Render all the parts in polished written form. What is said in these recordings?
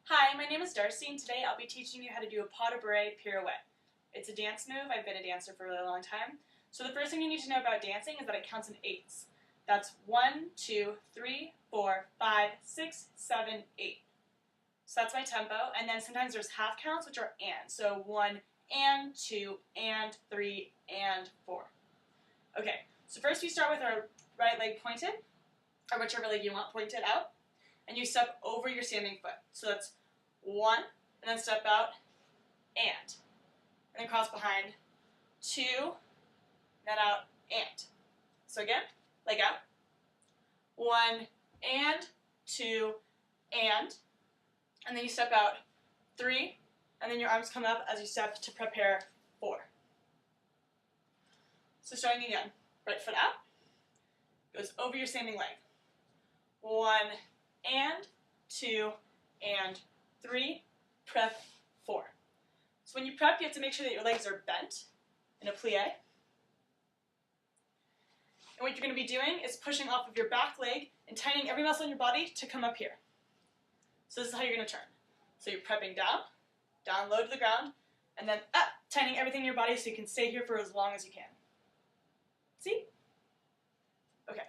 Hi, my name is Darcy, and today I'll be teaching you how to do a pas de bourrée pirouette. It's a dance move. I've been a dancer for a really long time. So the first thing you need to know about dancing is that it counts in eights. That's 1, 2, 3, 4, 5, 6, 7, 8. So that's my tempo, and then sometimes there's half counts, which are and. So 1 and 2 and 3 and 4. Okay, so first we start with our right leg pointed, or whichever leg you want pointed out, and you step over your standing foot. So that's 1, and then step out, and then cross behind, 2, then out, and. So again, leg out, 1, and 2, and then you step out, 3, and then your arms come up as you step to prepare 4. So starting again, right foot out, goes over your standing leg, 1, and 2, and 3, prep 4. So when you prep, you have to make sure that your legs are bent in a plie. And what you're going to be doing is pushing off of your back leg and tightening every muscle in your body to come up here. So this is how you're going to turn. So you're prepping down, down low to the ground, and then up, tightening everything in your body so you can stay here for as long as you can. See? Okay.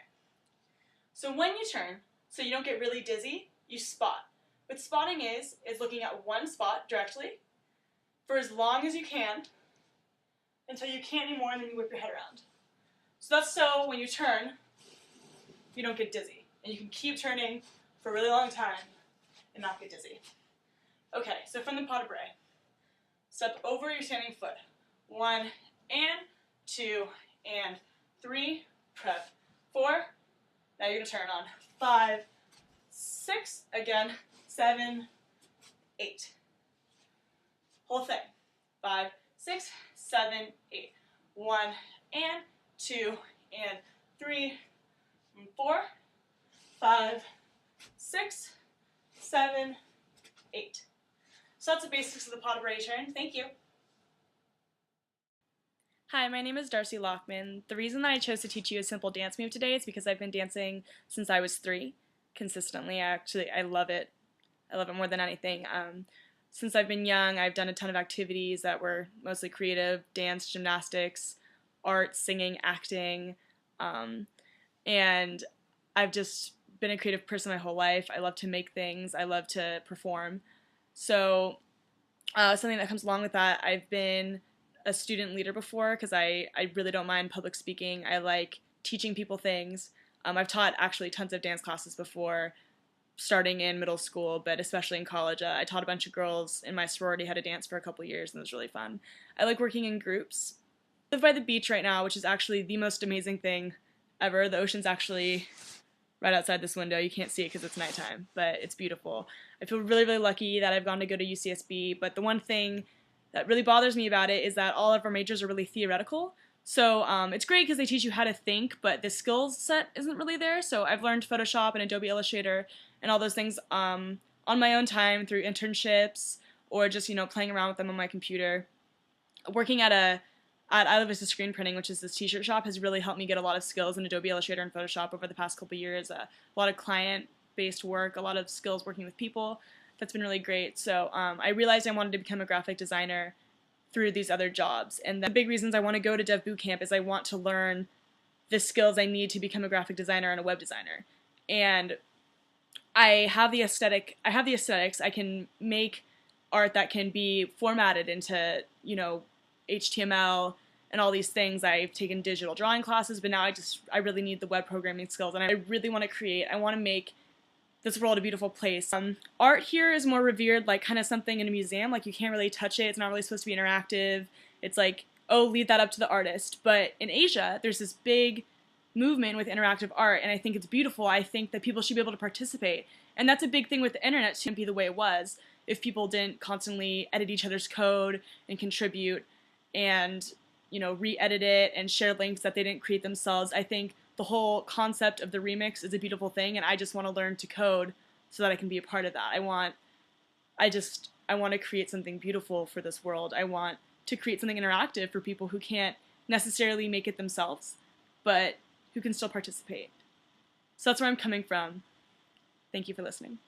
So when you turn, so you don't get really dizzy, you spot. What spotting is looking at one spot directly for as long as you can until you can't anymore, and then you whip your head around. So that's so when you turn, you don't get dizzy. And you can keep turning for a really long time and not get dizzy. Okay, so from the pas de bourrée, step over your standing foot. 1, and 2, and 3, prep 4. Now you're going to turn on 5, 6, again, 7, 8. Whole thing. 5, 6, 7, 8. 1, and 2, and 3, and 4, 5, 6, 7, 8. So that's the basics of the pas de bourrée turn. Thank you. Hi, my name is Darcy Lockman. The reason that I chose to teach you a simple dance move today is because I've been dancing since I was 3, consistently. I love it. I love it more than anything. Since I've been young, I've done a ton of activities that were mostly creative: dance, gymnastics, art, singing, acting, and I've just been a creative person my whole life. I love to make things. I love to perform. So something that comes along with that, I've been a student leader before because I really don't mind public speaking. I like teaching people things. I've taught actually tons of dance classes before, starting in middle school, but especially in college. I taught a bunch of girls in my sorority how to dance for a couple years, and it was really fun. I like working in groups. I live by the beach right now, which is actually the most amazing thing ever. The ocean's actually right outside this window. You can't see it because it's nighttime, but it's beautiful. I feel really, really lucky that I've gone to go to UCSB, but the one thing that really bothers me about it is that all of our majors are really theoretical. So it's great because they teach you how to think, but the skill set isn't really there. So I've learned Photoshop and Adobe Illustrator and all those things on my own time through internships or just, playing around with them on my computer. Working at I Live Vista Screen Printing, which is this t-shirt shop, has really helped me get a lot of skills in Adobe Illustrator and Photoshop over the past couple years. A lot of client-based work, a lot of skills working with people. That's been really great. So I realized I wanted to become a graphic designer through these other jobs. And the big reasons I want to go to Dev Bootcamp is I want to learn the skills I need to become a graphic designer and a web designer. And I have the aesthetics. I can make art that can be formatted into, HTML and all these things. I've taken digital drawing classes, but now I really need the web programming skills, and I really want to create. I want to make this world a beautiful place. Art here is more revered, like kind of something in a museum. Like you can't really touch it. It's not really supposed to be interactive. It's like, oh, leave that up to the artist. But in Asia, there's this big movement with interactive art, and I think it's beautiful. I think that people should be able to participate. And that's a big thing with the internet. It shouldn't be the way it was if people didn't constantly edit each other's code and contribute and, re-edit it and share links that they didn't create themselves. I think the whole concept of the remix is a beautiful thing, and I just want to learn to code so that I can be a part of that. I want to create something beautiful for this world. I want to create something interactive for people who can't necessarily make it themselves, but who can still participate. So that's where I'm coming from. Thank you for listening.